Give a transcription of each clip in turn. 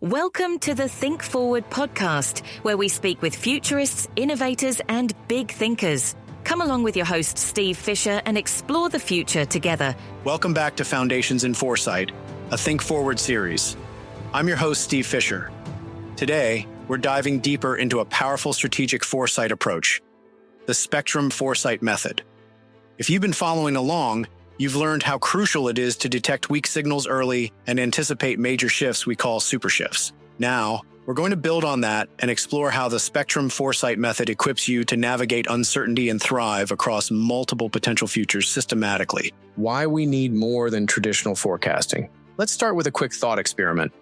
Welcome to the Think Forward podcast, where we speak with futurists, innovators, and big thinkers. Come along with your host, Steve Fisher, and explore the future together. Welcome back to Foundations in Foresight, a Think Forward series. I'm your host, Steve Fisher. Today, we're diving deeper into a powerful strategic foresight approach, the Spectrum Foresight Method. If you've been following along, you've learned how crucial it is to detect weak signals early and anticipate major shifts we call super shifts. Now, we're going to build on that and explore how the Spectrum Foresight Method equips you to navigate uncertainty and thrive across multiple potential futures systematically. Why we need more than traditional forecasting. Let's start with a quick thought experiment.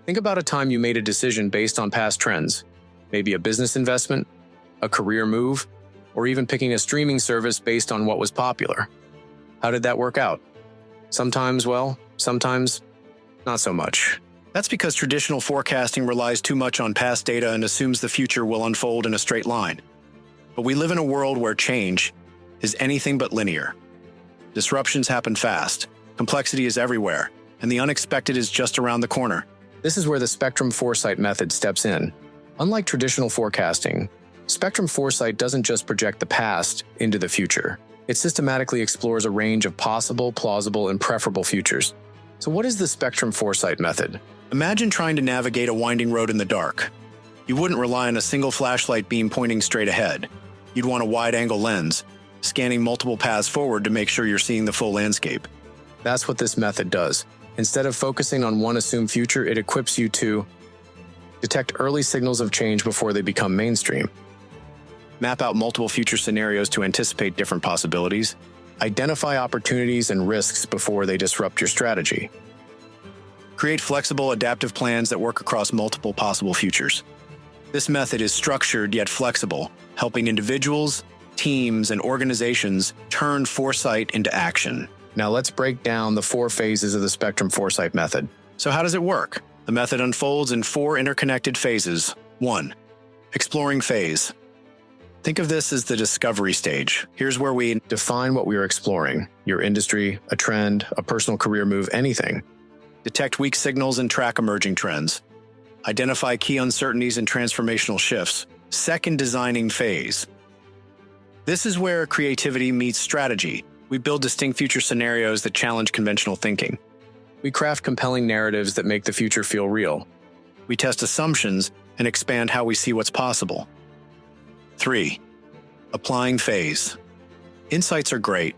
Think about a time you made a decision based on past trends, maybe a business investment, a career move, or even picking a streaming service based on what was popular. How did that work out? Sometimes well, sometimes not so much. That's because traditional forecasting relies too much on past data and assumes the future will unfold in a straight line. But we live in a world where change is anything but linear. Disruptions happen fast, complexity is everywhere, and the unexpected is just around the corner. This is where the Spectrum Foresight Method steps in. Unlike traditional forecasting, Spectrum Foresight doesn't just project the past into the future. It systematically explores a range of possible, plausible, and preferable futures. So what is the Spectrum Foresight Method? Imagine trying to navigate a winding road in the dark. You wouldn't rely on a single flashlight beam pointing straight ahead. You'd want a wide-angle lens, scanning multiple paths forward to make sure you're seeing the full landscape. That's what this method does. Instead of focusing on one assumed future, it equips you to detect early signals of change before they become mainstream, Map out multiple future scenarios to anticipate different possibilities, identify opportunities and risks before they disrupt your strategy, create flexible, adaptive plans that work across multiple possible futures. This method is structured yet flexible, helping individuals, teams, and organizations turn foresight into action. Now let's break down the 4 phases of the Spectrum Foresight Method. So how does it work? The method unfolds in 4 interconnected phases. 1. Exploring phase. Think of this as the discovery stage. Here's where we Define what we are exploring: your industry, a trend, a personal career move, anything. detect weak signals and track emerging trends. Identify key uncertainties and transformational shifts. 2nd, designing phase. This is where creativity meets strategy. We build distinct future scenarios that challenge conventional thinking. We craft compelling narratives that make the future feel real. We test assumptions and expand how we see what's possible. 3. Applying phase. Insights are great,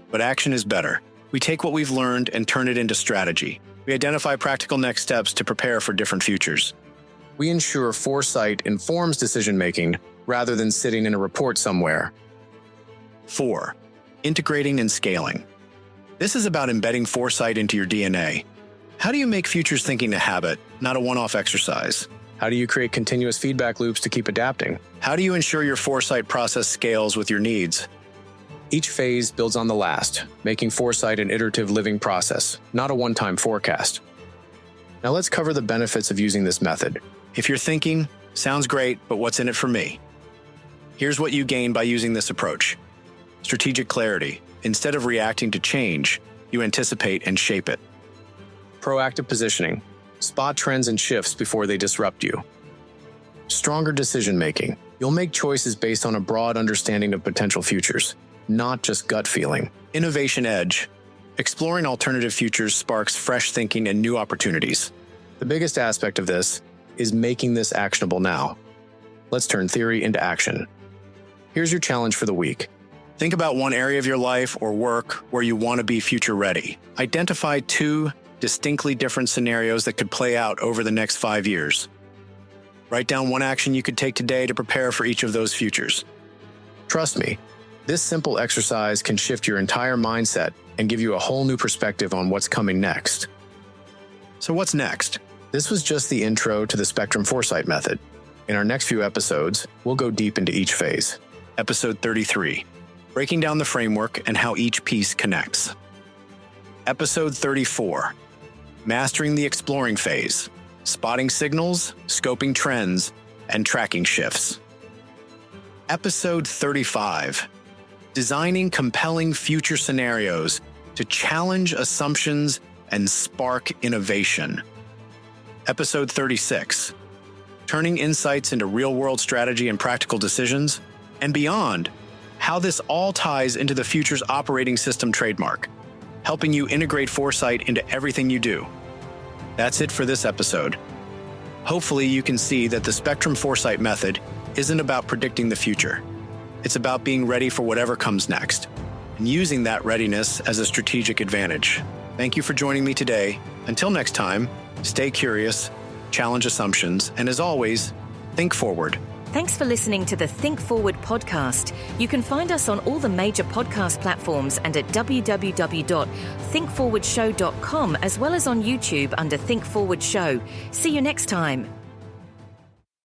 but action is better. We take what we've learned and turn it into strategy. We identify practical next steps to prepare for different futures. We ensure foresight informs decision-making rather than sitting in a report somewhere. 4. Integrating and scaling. This is about embedding foresight into your DNA. How do you make futures thinking a habit, not a one-off exercise? How do you create continuous feedback loops to keep adapting? How do you ensure your foresight process scales with your needs? Each phase builds on the last, making foresight an iterative living process, not a one-time forecast. Now let's cover the benefits of using this method. If you're thinking, sounds great, but what's in it for me? Here's what you gain by using this approach. Strategic clarity. Instead of reacting to change, you anticipate and shape it. Proactive positioning. Spot trends and shifts before they disrupt you. Stronger decision-making. You'll make choices based on a broad understanding of potential futures, not just gut feeling. Innovation edge. Exploring alternative futures sparks fresh thinking and new opportunities. The biggest aspect of this is making this actionable now. Let's turn theory into action. Here's your challenge for the week. Think about one area of your life or work where you want to be future ready. Identify 2 distinctly different scenarios that could play out over the next 5 years. Write down one action you could take today to prepare for each of those futures. Trust me, this simple exercise can shift your entire mindset and give you a whole new perspective on what's coming next. So what's next? This was just the intro to the Spectrum Foresight Method. In our next few episodes, we'll go deep into each phase. Episode 33. Breaking down the framework and how each piece connects. Episode 34. Mastering the exploring phase. Spotting signals, scoping trends, and tracking shifts. Episode 35. Designing compelling future scenarios to challenge assumptions and spark innovation. Episode 36, Turning Insights into Real-World Strategy and Practical Decisions, and beyond, how this all ties into the Future's operating system trademark, helping you integrate foresight into everything you do. That's it for this episode. Hopefully you can see that the Spectrum Foresight Method isn't about predicting the future. It's about being ready for whatever comes next, and using that readiness as a strategic advantage. Thank you for joining me today. Until next time, stay curious, challenge assumptions, and as always, think forward. Thanks for listening to the Think Forward podcast. You can find us on all the major podcast platforms and at www.thinkforwardshow.com, as well as on YouTube under Think Forward Show. See you next time.